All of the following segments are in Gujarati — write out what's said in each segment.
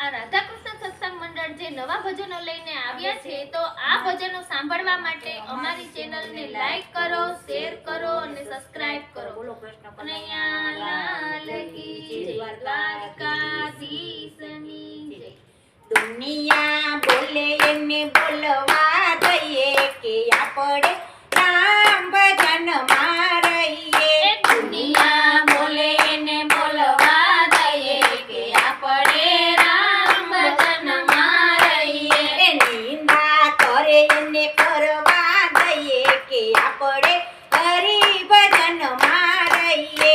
આ રાધાકૃષ્ણ સત્સંગ મંડળ જે નવા ભજનો લઈને આવ્યા છે તો આ ભજનો સાંભળવા માટે અમારી ચેનલને લાઈક કરો, શેર કરો અને સબસ્ક્રાઇબ કરો. બોલો કૃષ્ણ કનૈયા લાલ કી જય, દ્વારકાધીશની જય. દુનિયા બોલે એને બોલવા દઈએ કે આપણે રામ ભજન માં રહીએ. દુનિયા બોલે એને બોલવા દઈએ કે આપણે રામ ભજનમાં રહીએ. એ નિંદા કરે એને કરવા દઈએ કે આપણે હરિ ભજન માં રહીએ.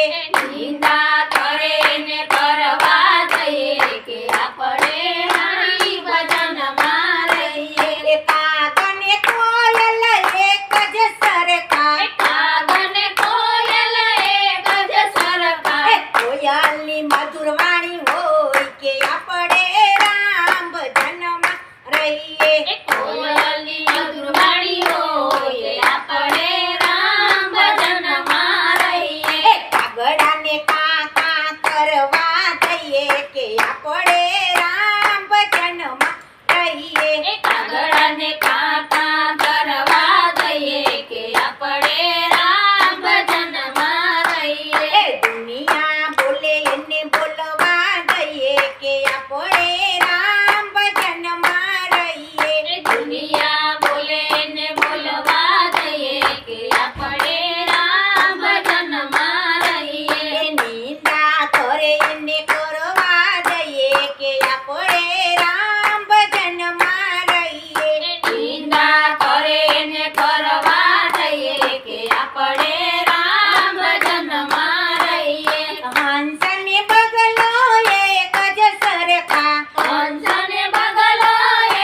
નિંદા કરે એને કરવા દઈએ કે આપણે હરિ ભજનમાં રહીએ. એ કાગ ને કોયલ એક જ સરખા. કાગ ને કોયલ એક જ સરખા. એ કોયલની મધુર વાણી હોય કે આપણે રામ ભજન માં રહીએ. કોયલની મધુર વાણી હોય આપણે રામ ભજનમાં રહીએ. એ કાગડાને કા કા કરવા દઈએ કે આપણે રામ ભજન માં રહીએ. કાગડાને કાકા કરવા દઈએ કે આપણે રામ ભજનમાં રહીએ. એ દુનિયા બોલે એને બોલવા દઈએ કે આપણે રામ ભજન માં રહીએ. દુનિયા બોલે ને બોલવા દઈએ કે આપણે રામ ભજનમાં રહીએ. એ નિંદા કરે એને કરવા દઈએ કે આપણે રામ ભજન માં રહીએ. નિંદા કરે ને કરવા દઈએ કે આપણે રામ ભજનમાં રહીએ. હંસને બગલો એક જ સરખા. હંસને બગલો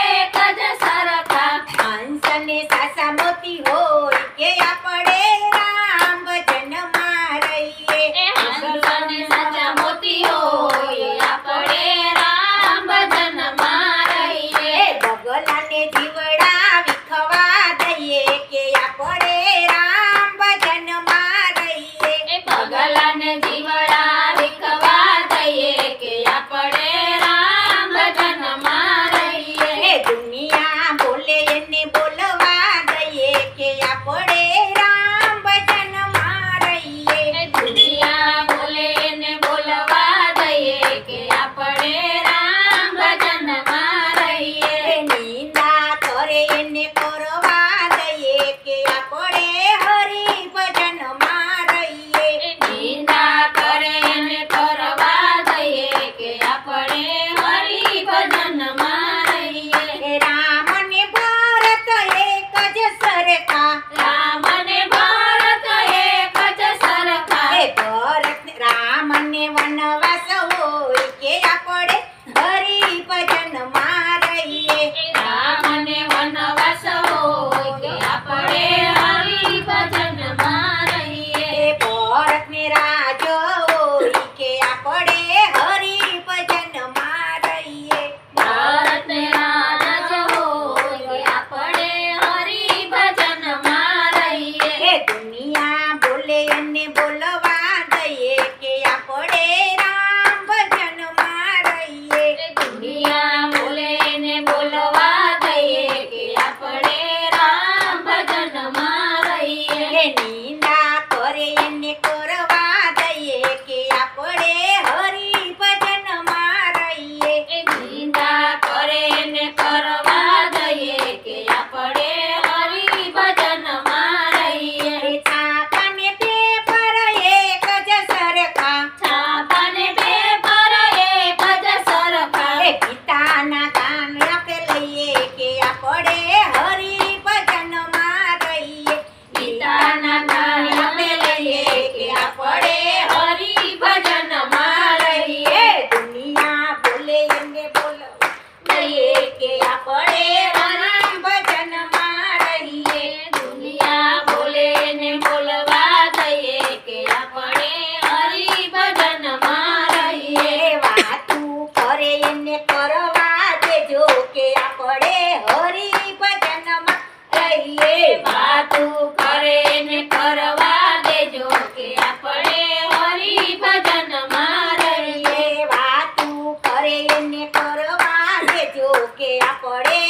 એક જ સરખા. હંસને સાસા મોતી હોય કે આપણે રામ ભજન માં રહીએ. હંસને સાચા મોતી હોય આપણે રામ ભજનમાં રહીએ. એ બગલાને જીવડા વિખવા દઈએ કે આપણે રામ ભજન માં રહીએ. બગલાને જીવડા વિખવા દઈએ કે આપણે રામ ભજનમાં રહીએ. એ દુનિયા બોલે એને બોલવા દઈએ કે આપણે રામ ભજન માં રહીએ. દુનિયા બોલે ને બોલવા દઈએ કે આપણે રામ ભજનમાં રહીએ. એ નિંદા કરે એને કરવા દઈએ કે આપણે હરિ ભજન માં રહીએ. નિંદા કરે ને કરવા દઈએ કે આપણે હરિ ભજનમાં રહીએ. એ રામ ને ભરત એક જ સરખા. રામ ને ભરત એક જ સરખા. એ ભરત રામ ને વનવાસ હોય કે આપણે હરિ ભજન માં રહીએ. રામ ને વનવાસ હોય કે આપણે હરિ ભજનમાં રહીએ. એ ભરત ને રાજ હોય કે આપણે હરિ ભજન માં રહીએ. ભરત ને રાજ હોય કે આપણે હરિ ભજનમાં રહીએ. એ દુનિયા બોલે એને બોલવા દઈએ કે આપણે રામ ભજન માં રહીએ. દુનિયા બોલે ને બોલવા દઈએ કે આપણે રામ ભજનમાં રહીએ. એ નિંદા કરે એને કરવા દઈએ કે આપણે હરિ ભજન માં રહીએ. નિંદા કરે ને કરવા દઈએ કે આપણે હરિ ભજનમાં રહીએ. એ છાપાને પેપર એક જ સરખા. છાપાને પેપર એક જ સરખા. એ ગીતાના ગાન આપે લઈએ કે આપણે હરિ ભજન માં રહીએ. ગીતાના ગાન આપણે લઈએ કે આપણે હરિ ભજનમાં રહીએ. એ દુનિયા બોલે એને બોલવા દઈએ કે આપણે રામ ભજન માં રહીએ. દુનિયા બોલે ને બોલવા દઈએ કે આપણે હરિ ભજનમાં રહીએ. એ વાતું કરે એને કરવા દેજો કે આપણે હરિ ભજન માં રહીએ. વાતું કરે ને કરવા દેજો કે આપણે હરિ ભજનમાં રહીએ. એ વાતું કરે એને કરવા કે આપણે